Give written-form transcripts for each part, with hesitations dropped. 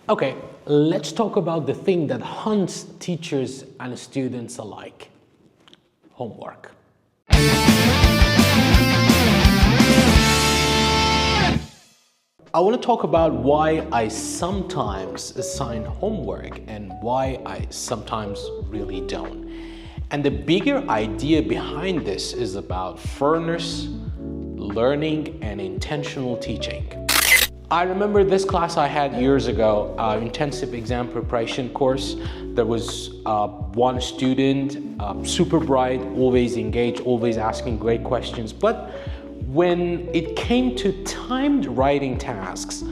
Okay, let's talk about the thing that haunts teachers and students alike: homework. I want to talk about why I sometimes assign homework and why I sometimes really don't. And the bigger idea behind this is about fairness, learning, and intentional teaching. I remember this class I had years ago, intensive exam preparation course. There was one student, super bright, always engaged, always asking great questions. But when it came to timed writing tasks,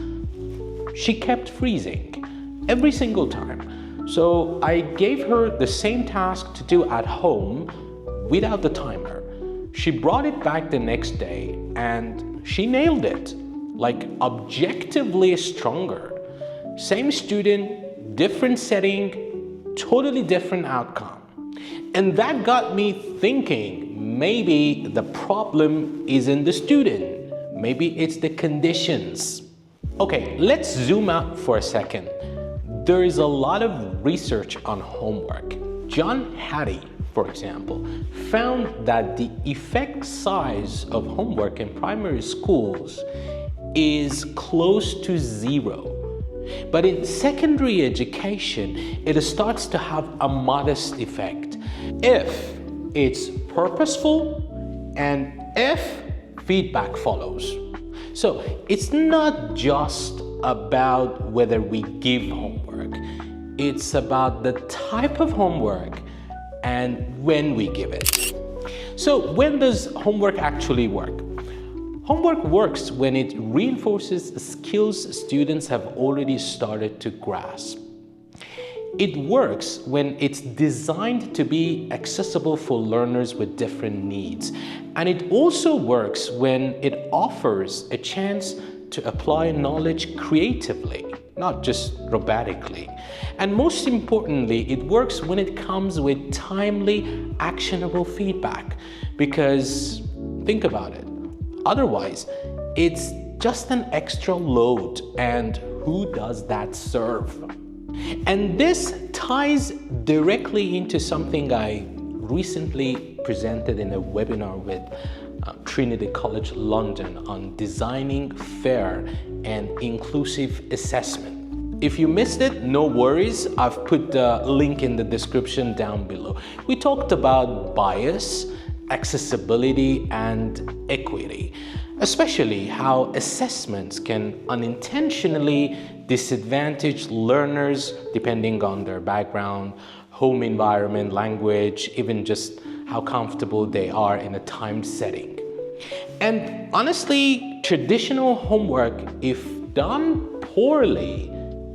she kept freezing every single time. So I gave her the same task to do at home without the timer. She brought it back the next day and she nailed it, like objectively stronger. Same student, different setting, totally different outcome. And that got me thinking, maybe the problem isn't the student, maybe it's the conditions. Okay, let's zoom out for a second. There is a lot of research on homework. John Hattie, for example, found that the effect size of homework in primary schools is close to 0. But in secondary education, it starts to have a modest effect if it's purposeful and if feedback follows. So it's not just about whether we give homework, it's about the type of homework and when we give it. So when does homework actually work? Homework works when it reinforces skills students have already started to grasp. It works when it's designed to be accessible for learners with different needs. And it also works when it offers a chance to apply knowledge creatively, not just robotically. And most importantly, it works when it comes with timely, actionable feedback. Because think about it. Otherwise, it's just an extra load, and who does that serve? And this ties directly into something I recently presented in a webinar with Trinity College London on designing fair and inclusive assessment. If you missed it, no worries. I've put the link in the description down below. We talked about bias, accessibility, and equity, especially how assessments can unintentionally disadvantage learners depending on their background, home environment, language, even just how comfortable they are in a timed setting. And honestly, traditional homework, if done poorly,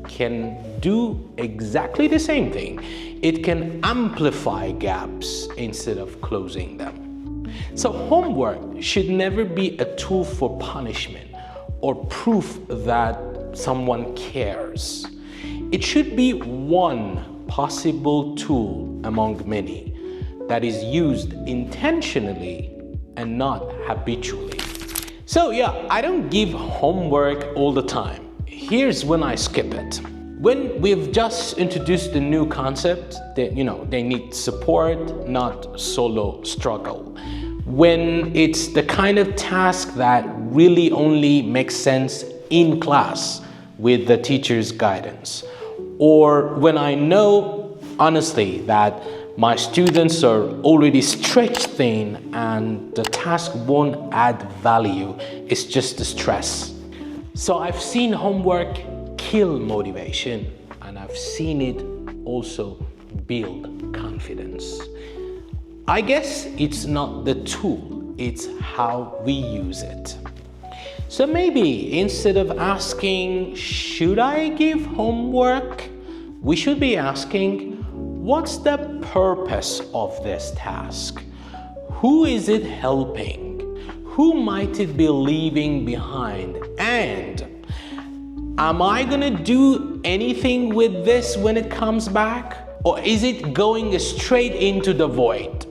can do exactly the same thing. It can amplify gaps instead of closing them. So homework should never be a tool for punishment or proof that someone cares. It should be one possible tool among many that is used intentionally and not habitually. So yeah, I don't give homework all the time. Here's when I skip it. When we've just introduced a new concept that, they need support, not solo struggle. When it's the kind of task that really only makes sense in class with the teacher's guidance. Or when I know, honestly, that my students are already stretched thin and the task won't add value, it's just a stress. So I've seen homework kill motivation, and I've seen it also build confidence. I guess it's not the tool, it's how we use it. So maybe instead of asking, should I give homework? We should be asking, what's the purpose of this task? Who is it helping? Who might it be leaving behind? And am I gonna do anything with this when it comes back? Or is it going straight into the void?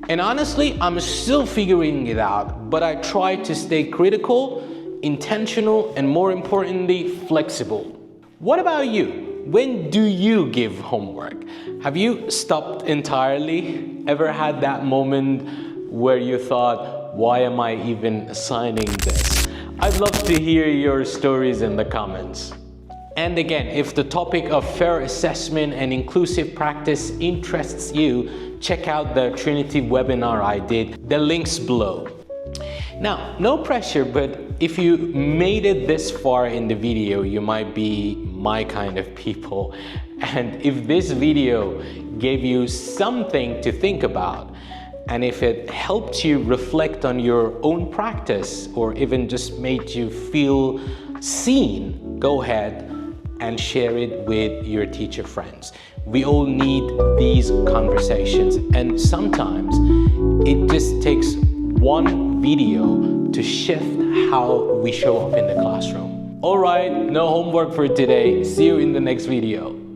And honestly, I'm still figuring it out, but I try to stay critical, intentional, and more importantly, flexible. What about you? When do you give homework? Have you stopped entirely? Ever had that moment where you thought, why am I even assigning this? I'd love to hear your stories in the comments. And again, if the topic of fair assessment and inclusive practice interests you, check out the Trinity webinar I did. The link's below. Now, no pressure, but if you made it this far in the video, you might be my kind of people. And if this video gave you something to think about, and if it helped you reflect on your own practice, or even just made you feel seen, go ahead and share it with your teacher friends. We all need these conversations, and sometimes it just takes one video to shift how we show up in the classroom. All right, no homework for today. See you in the next video.